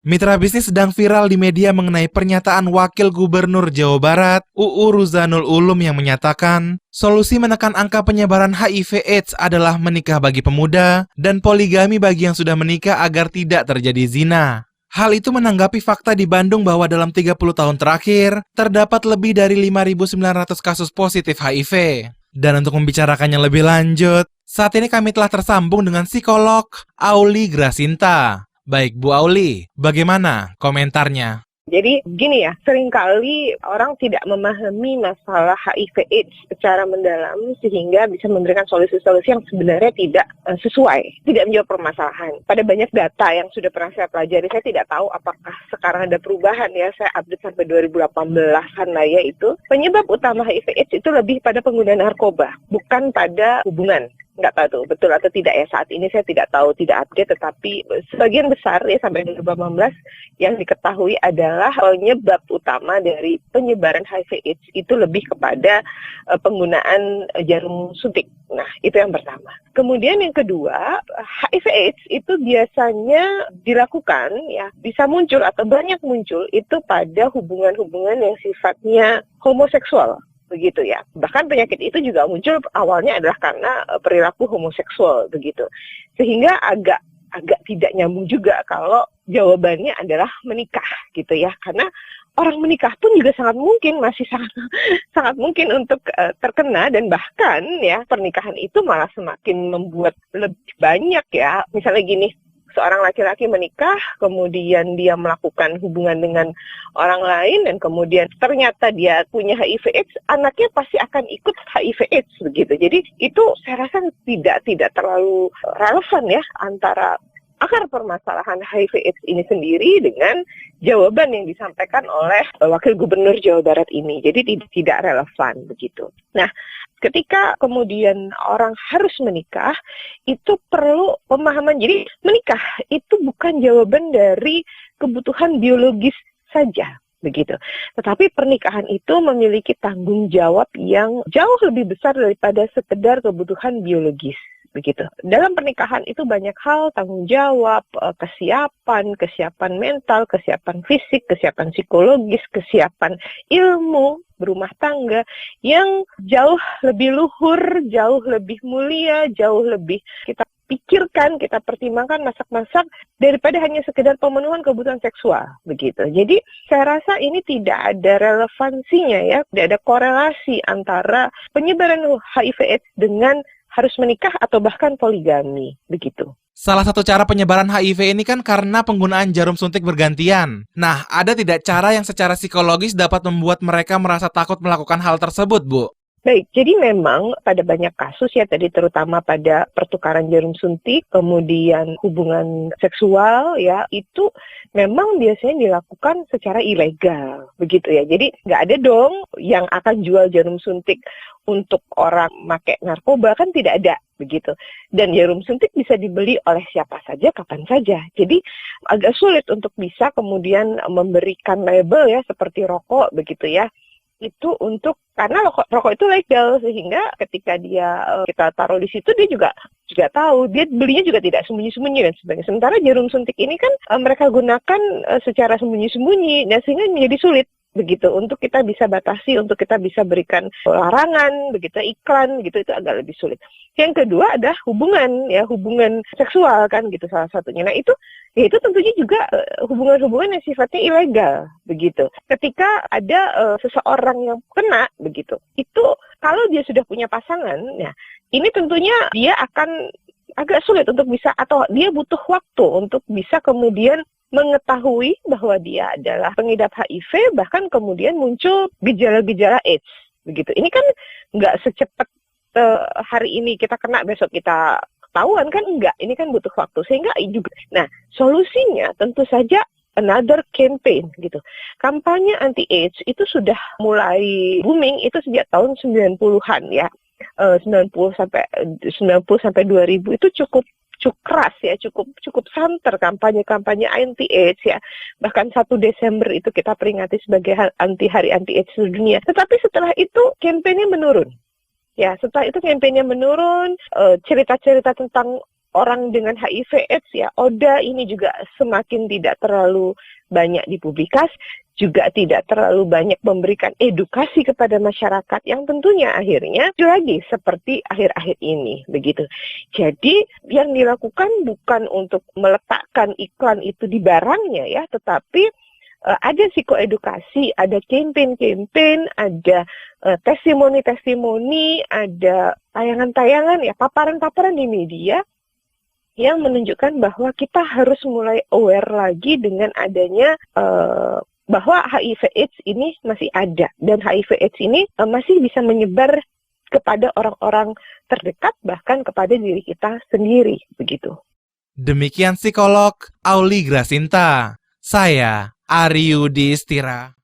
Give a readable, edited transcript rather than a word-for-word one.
Mitra bisnis sedang viral di media mengenai pernyataan Wakil Gubernur Jawa Barat, UU Ruzanul Ulum yang menyatakan, solusi menekan angka penyebaran HIV/AIDS adalah menikah bagi pemuda dan poligami bagi yang sudah menikah agar tidak terjadi zina. Hal itu menanggapi fakta di Bandung bahwa dalam 30 tahun terakhir, terdapat lebih dari 5.900 kasus positif HIV. Dan untuk membicarakannya lebih lanjut, saat ini kami telah tersambung dengan psikolog Auli Grasinta. Baik, Bu Auli, bagaimana komentarnya? Jadi gini ya, seringkali orang tidak memahami masalah HIV/AIDS secara mendalam sehingga bisa memberikan solusi-solusi yang sebenarnya tidak sesuai, tidak menjawab permasalahan. Pada banyak data yang sudah pernah saya pelajari, saya tidak tahu apakah sekarang ada perubahan ya, saya update sampai 2018-an lah ya itu. Penyebab utama HIV/AIDS itu lebih pada penggunaan narkoba, bukan pada hubungan. Nggak tahu tuh betul atau tidak ya, saat ini saya tidak tahu, tidak update, tetapi sebagian besar ya sampai 2018 yang diketahui adalah penyebab utama dari penyebaran HIV/AIDS itu lebih kepada penggunaan jarum suntik. Nah, itu yang pertama. Kemudian yang kedua, HIV/AIDS itu biasanya dilakukan ya, bisa muncul atau banyak muncul itu pada hubungan-hubungan yang sifatnya homoseksual. Begitu ya. Bahkan penyakit itu juga muncul awalnya adalah karena perilaku homoseksual begitu. Sehingga agak tidak nyambung juga kalau jawabannya adalah menikah gitu ya. Karena orang menikah pun juga masih sangat mungkin untuk terkena, dan bahkan ya pernikahan itu malah semakin membuat lebih banyak ya. Misalnya gini, seorang laki-laki menikah, kemudian dia melakukan hubungan dengan orang lain, dan kemudian ternyata dia punya HIV/AIDS, anaknya pasti akan ikut HIV/AIDS begitu. Jadi itu saya rasa tidak terlalu relevan ya antara akar permasalahan HIV/AIDS ini sendiri dengan jawaban yang disampaikan oleh Wakil Gubernur Jawa Barat ini. Jadi tidak relevan begitu. Nah, ketika kemudian orang harus menikah, itu perlu pemahaman. Jadi menikah itu bukan jawaban dari kebutuhan biologis saja, begitu. Tetapi pernikahan itu memiliki tanggung jawab yang jauh lebih besar daripada sekedar kebutuhan biologis. Begitu. Dalam pernikahan itu banyak hal, tanggung jawab, kesiapan mental, kesiapan fisik, kesiapan psikologis, kesiapan ilmu berumah tangga yang jauh lebih luhur, jauh lebih mulia, jauh lebih kita pikirkan, kita pertimbangkan, masak-masak daripada hanya sekedar pemenuhan kebutuhan seksual, begitu. Jadi saya rasa ini tidak ada relevansinya ya, tidak ada korelasi antara penyebaran HIV/AIDS dengan harus menikah atau bahkan poligami, begitu. Salah satu cara penyebaran HIV ini kan karena penggunaan jarum suntik bergantian. Nah, ada tidak cara yang secara psikologis dapat membuat mereka merasa takut melakukan hal tersebut, Bu? Baik, jadi memang pada banyak kasus ya tadi, terutama pada pertukaran jarum suntik, kemudian hubungan seksual ya, itu memang biasanya dilakukan secara ilegal, begitu ya. Jadi nggak ada dong yang akan jual jarum suntik untuk orang pakai narkoba, kan tidak ada, begitu. Dan jarum suntik bisa dibeli oleh siapa saja, kapan saja. Jadi agak sulit untuk bisa kemudian memberikan label ya seperti rokok, begitu ya. Itu karena rokok itu legal, sehingga ketika kita taruh di situ dia juga tahu, dia belinya juga tidak sembunyi-sembunyi dan sebagainya. Sementara jarum suntik ini kan mereka gunakan secara sembunyi-sembunyi, dan sehingga menjadi sulit begitu untuk kita bisa batasi, untuk kita bisa berikan larangan, begitu, iklan gitu, itu agak lebih sulit. Yang kedua adalah hubungan seksual kan gitu salah satunya. Nah itu tentunya juga hubungan-hubungan yang sifatnya ilegal begitu. Ketika ada seseorang yang kena begitu, itu kalau dia sudah punya pasangan, ya ini tentunya dia akan agak sulit untuk bisa, atau dia butuh waktu untuk bisa kemudian mengetahui bahwa dia adalah pengidap HIV, bahkan kemudian muncul gejala-gejala AIDS begitu. Ini kan nggak secepat hari ini kita kena besok kita ketahuan kan, enggak. Ini kan butuh waktu, sehingga juga. Nah, solusinya tentu saja another campaign gitu. Kampanye anti-AIDS itu sudah mulai booming itu sejak tahun 90-an ya. 90 sampai 2000 itu cukup keras ya, cukup santer kampanye anti-AIDS ya. Bahkan 1 Desember itu kita peringati sebagai hari anti-AIDS sedunia. Tetapi setelah itu kampanye menurun. Ya, setelah itu kampanye menurun, cerita-cerita tentang orang dengan HIV/AIDS ya, ODA ini juga semakin tidak terlalu banyak dipublikas, juga tidak terlalu banyak memberikan edukasi kepada masyarakat yang tentunya akhirnya lagi seperti akhir-akhir ini begitu. Jadi yang dilakukan bukan untuk meletakkan iklan itu di barangnya ya, tetapi ada psikoedukasi, ada campaign-campaign, ada testimoni-testimoni, ada tayangan-tayangan ya, paparan-paparan di media yang menunjukkan bahwa kita harus mulai aware lagi dengan adanya bahwa HIV/AIDS ini masih ada, dan HIV/AIDS ini masih bisa menyebar kepada orang-orang terdekat, bahkan kepada diri kita sendiri, begitu. Demikian psikolog Auli Grasinta. Saya Ari Yudi Istira.